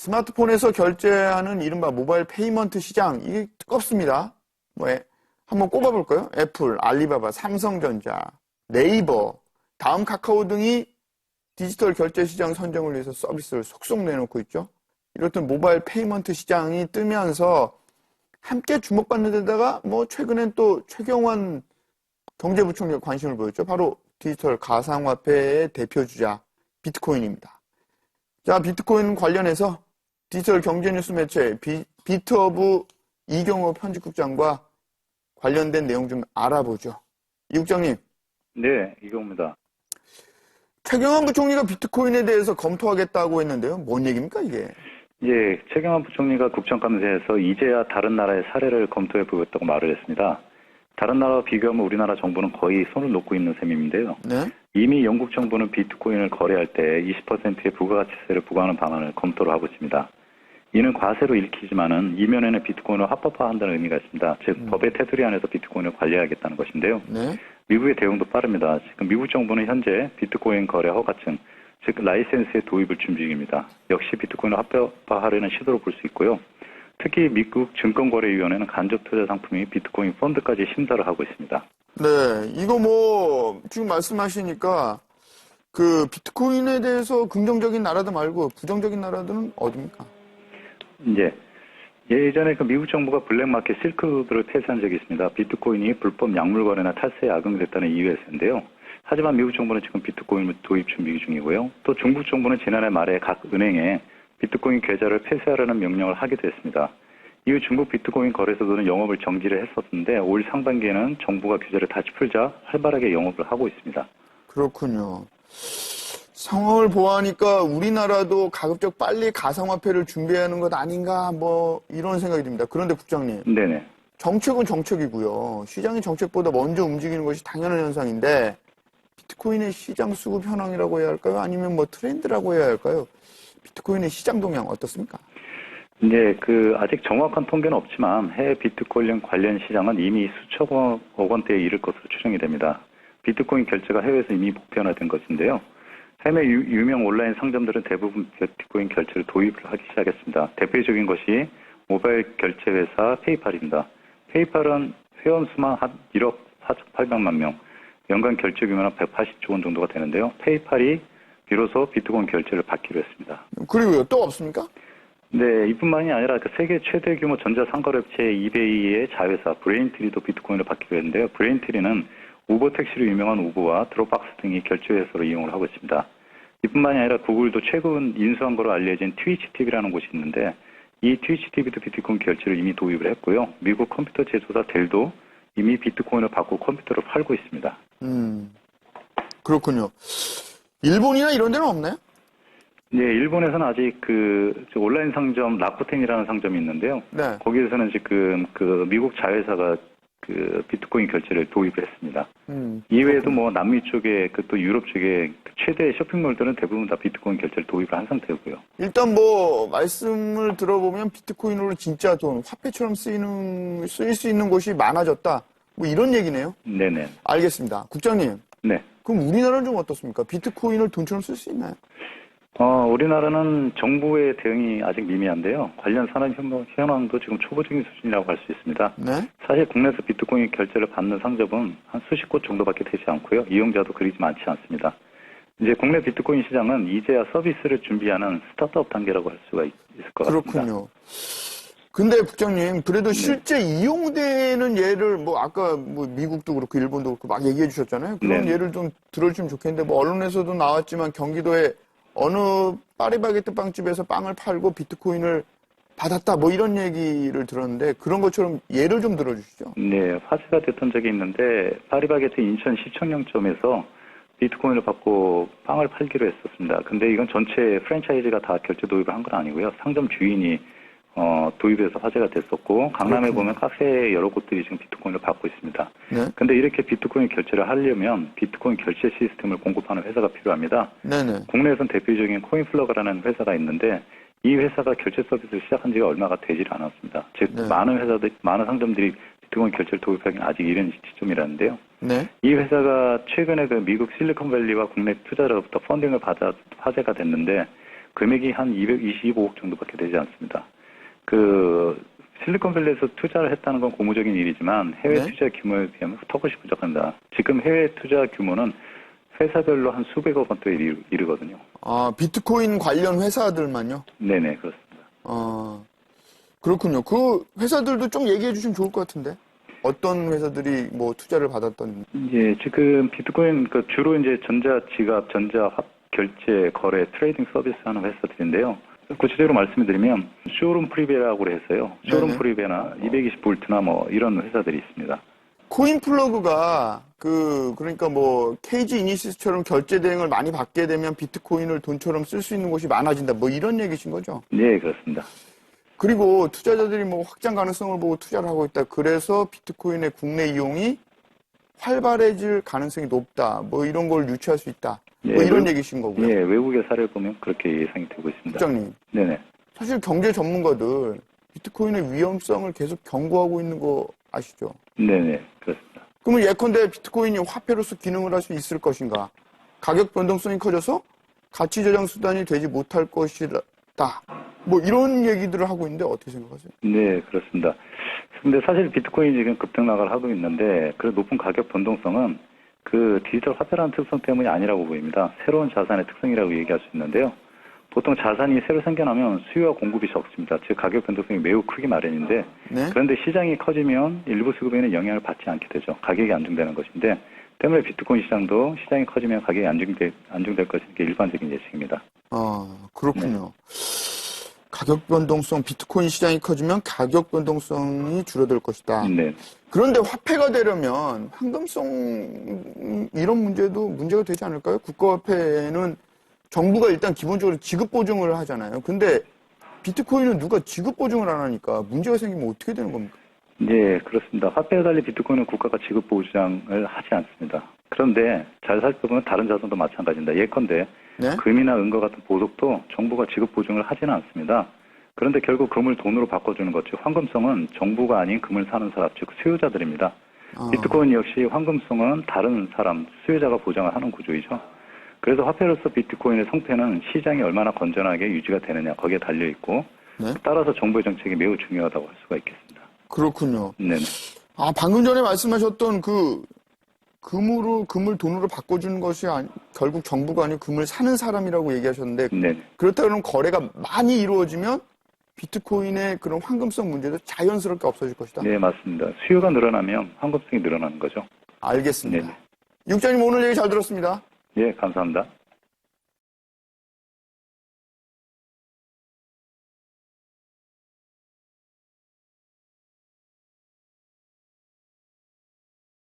스마트폰에서 결제하는 이른바 모바일 페이먼트 시장, 이게 뜨겁습니다. 한번 꼽아볼까요? 애플, 알리바바, 삼성전자, 네이버, 다음 카카오 등이 디지털 결제 시장 선정을 위해서 서비스를 속속 내놓고 있죠. 이렇듯 모바일 페이먼트 시장이 뜨면서 함께 주목받는 데다가 최근엔 또 최경환 경제부총리가 관심을 보였죠. 바로 디지털 가상화폐의 대표주자 비트코인입니다. 자, 비트코인 관련해서 디지털 경제뉴스 매체 비트허브 이경호 편집국장과 관련된 내용 좀 알아보죠. 이 국장님. 네, 이경호입니다. 최경환 부총리가 비트코인에 대해서 검토하겠다고 했는데요. 뭔 얘기입니까, 이게? 예, 최경환 부총리가 국정감사에서 이제야 다른 나라의 사례를 검토해 보겠다고 말을 했습니다. 다른 나라와 비교하면 우리나라 정부는 거의 손을 놓고 있는 셈인데요. 네? 이미 영국 정부는 비트코인을 거래할 때 20%의 부가가치세를 부과하는 방안을 검토를 하고 있습니다. 이는 과세로 읽히지만은 이면에는 비트코인을 합법화한다는 의미가 있습니다. 즉 법의 테두리 안에서 비트코인을 관리하겠다는 것인데요. 네? 미국의 대응도 빠릅니다. 지금 미국 정부는 현재 비트코인 거래 허가증, 즉 라이센스의 도입을 준비 중입니다. 역시 비트코인을 합법화하려는 시도로 볼 수 있고요. 특히 미국 증권거래위원회는 간접 투자 상품인 비트코인 펀드까지 심사를 하고 있습니다. 네, 이거 지금 말씀하시니까 그 비트코인에 대해서 긍정적인 나라도 말고 부정적인 나라들은 어디입니까? 이제 예전에 그 미국 정부가 블랙마켓 실크로드를 폐쇄한 적이 있습니다. 비트코인이 불법 약물 거래나 탈세에 악용됐다는 이유에서인데요. 하지만 미국 정부는 지금 비트코인 도입 준비 중이고요. 또 중국 정부는 지난해 말에 각 은행에 비트코인 계좌를 폐쇄하라는 명령을 하기도 했습니다. 이후 중국 비트코인 거래소들은 영업을 정지를 했었는데 올 상반기에는 정부가 규제를 다시 풀자 활발하게 영업을 하고 있습니다. 그렇군요. 상황을 보아하니까 우리나라도 가급적 빨리 가상화폐를 준비하는 것 아닌가 이런 생각이 듭니다. 그런데 국장님. 네네. 정책은 정책이고요. 시장의 정책보다 먼저 움직이는 것이 당연한 현상인데 비트코인의 시장 수급 현황이라고 해야 할까요? 아니면 트렌드라고 해야 할까요? 비트코인의 시장 동향 어떻습니까? 이제 아직 정확한 통계는 없지만 해외 비트코인 관련 시장은 이미 수천억 원대에 이를 것으로 추정이 됩니다. 비트코인 결제가 해외에서 이미 보편화된 것인데요. 해외 유명 온라인 상점들은 대부분 비트코인 결제를 도입을 하기 시작했습니다. 대표적인 것이 모바일 결제 회사 페이팔입니다. 페이팔은 회원 수만 한 1억 4,800만 명, 연간 결제 규모는 180조 원 정도가 되는데요. 페이팔이 비로소 비트코인 결제를 받기로 했습니다. 그리고요, 또 없습니까? 네, 이뿐만이 아니라 세계 최대 규모 전자상거래업체 이베이의 자회사 브레인트리도 비트코인을 받기로 했는데요. 브레인트리는 우버 택시로 유명한 우버와 드롭박스 등이 결제 회사로 이용을 하고 있습니다. 이뿐만이 아니라 구글도 최근 인수한 거로 알려진 트위치 TV라는 곳이 있는데 이 트위치 TV도 비트코인 결제를 이미 도입을 했고요. 미국 컴퓨터 제조사 델도 이미 비트코인을 받고 컴퓨터를 팔고 있습니다. 그렇군요. 일본이나 이런 데는 없나요? 네, 일본에서는 아직 온라인 상점 라쿠텐이라는 상점이 있는데요. 네. 거기에서는 지금 미국 자회사가 비트코인 결제를 도입을 했습니다. 이외에도 남미 쪽에 또 유럽 쪽에 최대 쇼핑몰들은 대부분 다 비트코인 결제를 도입을 한 상태고요. 일단 말씀을 들어보면 비트코인으로 진짜 돈, 화폐처럼 쓰일 수 있는 곳이 많아졌다. 이런 얘기네요. 네네. 알겠습니다. 국장님. 네. 그럼 우리나라는 좀 어떻습니까? 비트코인을 돈처럼 쓸 수 있나요? 우리나라는 정부의 대응이 아직 미미한데요. 관련 산업 현황도 지금 초보적인 수준이라고 할 수 있습니다. 네? 사실 국내에서 비트코인 결제를 받는 상점은 한 수십 곳 정도밖에 되지 않고요. 이용자도 그리 많지 않습니다. 이제 국내 비트코인 시장은 이제야 서비스를 준비하는 스타트업 단계라고 할 수가 있을 것 같습니다. 그렇군요. 근데 국장님, 그래도 실제 이용되는 예를 아까 미국도 그렇고 일본도 그렇고 막 얘기해 주셨잖아요. 그런 예를 좀 들어주면 좋겠는데 언론에서도 나왔지만 경기도에 어느 파리바게뜨 빵집에서 빵을 팔고 비트코인을 받았다 이런 얘기를 들었는데 그런 것처럼 예를 좀 들어주시죠. 네, 화제가 됐던 적이 있는데 파리바게뜨 인천 시청역점에서 비트코인을 받고 빵을 팔기로 했었습니다. 근데 이건 전체 프랜차이즈가 다 결제 도입을 한 건 아니고요. 상점 주인이 도입해서 화제가 됐었고 강남에 보면 카페 여러 곳들이 지금 비트코인을 받고 있습니다. 네? 근데 이렇게 비트코인 결제를 하려면 비트코인 결제 시스템을 공급하는 회사가 필요합니다. 네네. 국내에선 대표적인 코인플러그라는 회사가 있는데 이 회사가 결제 서비스를 시작한 지가 얼마가 되질 않았습니다. 즉 많은 상점들이 비트코인 결제를 도입하기는 아직 이른 시점이라는데요. 네? 이 회사가 최근에 미국 실리콘밸리와 국내 투자자로부터 펀딩을 받아 화제가 됐는데 금액이 한 225억 정도밖에 되지 않습니다. 그 실리콘밸리에서 투자를 했다는 건 고무적인 일이지만 해외 네. 투자 규모에 비하면 턱없이 부족합니다. 지금 해외 투자 규모는 회사별로 한 수백억 원대에 이르거든요. 아, 비트코인 관련 회사들만요? 네네, 그렇습니다. 그렇군요. 그 회사들도 좀 얘기해 주시면 좋을 것 같은데. 어떤 회사들이 뭐 투자를 받았던. 이제 지금 비트코인 주로 이제 전자 지갑, 전자 결제, 거래, 트레이딩 서비스 하는 회사들인데요. 구체적으로 말씀드리면 쇼룸 프리베라고 해서요. 쇼룸 네네. 프리베나 220볼트나 뭐 이런 회사들이 있습니다. 코인 플러그가 그러니까 뭐 KG 이니시스처럼 결제 대행을 많이 받게 되면 비트코인을 돈처럼 쓸 수 있는 곳이 많아진다. 뭐 이런 얘기신 거죠? 네, 그렇습니다. 그리고 투자자들이 뭐 확장 가능성을 보고 투자를 하고 있다. 그래서 비트코인의 국내 이용이 활발해질 가능성이 높다. 뭐 이런 걸 유추할 수 있다. 뭐 예, 이런 얘기신 거고요. 예, 외국의 사례를 보면 그렇게 예상이 되고 있습니다. 국장님, 네네. 사실 경제 전문가들 비트코인의 위험성을 계속 경고하고 있는 거 아시죠? 네네, 그렇습니다. 그러면 예컨대 비트코인이 화폐로서 기능을 할 수 있을 것인가? 가격 변동성이 커져서 가치 저장 수단이 되지 못할 것이다. 뭐 이런 얘기들을 하고 있는데 어떻게 생각하세요? 네, 그렇습니다. 근데 사실 비트코인이 지금 급등락을 하고 있는데 그 높은 가격 변동성은 그 디지털 화폐라는 특성 때문이 아니라고 보입니다. 새로운 자산의 특성이라고 얘기할 수 있는데요. 보통 자산이 새로 생겨나면 수요와 공급이 적습니다. 즉 가격 변동성이 매우 크기 마련인데 네? 그런데 시장이 커지면 일부 수급에는 영향을 받지 않게 되죠. 가격이 안정되는 것인데 때문에 비트코인 시장도 시장이 커지면 가격이 안정될 것인 게 일반적인 예측입니다. 그렇군요. 가격 변동성, 비트코인 시장이 커지면 가격 변동성이 줄어들 것이다. 네. 그런데 화폐가 되려면 황금성 이런 문제가 되지 않을까요? 국가화폐는 정부가 일단 기본적으로 지급 보증을 하잖아요. 근데 비트코인은 누가 지급 보증을 안 하니까 문제가 생기면 어떻게 되는 겁니까? 네, 그렇습니다. 화폐와 달리 비트코인은 국가가 지급 보장을 하지 않습니다. 그런데 잘 살펴보면 다른 자산도 마찬가지입니다. 예컨대 네? 금이나 은과 같은 보석도 정부가 지급 보증을 하지는 않습니다. 그런데 결국 금을 돈으로 바꿔주는 것, 즉 황금성은 정부가 아닌 금을 사는 사람, 즉 수요자들입니다. 비트코인 역시 황금성은 다른 사람, 수요자가 보장을 하는 구조이죠. 그래서 화폐로서 비트코인의 성패는 시장이 얼마나 건전하게 유지가 되느냐 거기에 달려 있고 네? 따라서 정부의 정책이 매우 중요하다고 할 수가 있겠습니다. 그렇군요. 네네. 방금 전에 말씀하셨던 금을 돈으로 바꿔주는 것이 결국 정부가 아니고 금을 사는 사람이라고 얘기하셨는데 네네. 그렇다면 거래가 많이 이루어지면 비트코인의 그런 황금성 문제도 자연스럽게 없어질 것이다. 네, 맞습니다. 수요가 늘어나면 황금성이 늘어나는 거죠. 알겠습니다. 네네. 육장님 오늘 얘기 잘 들었습니다. 예, 감사합니다.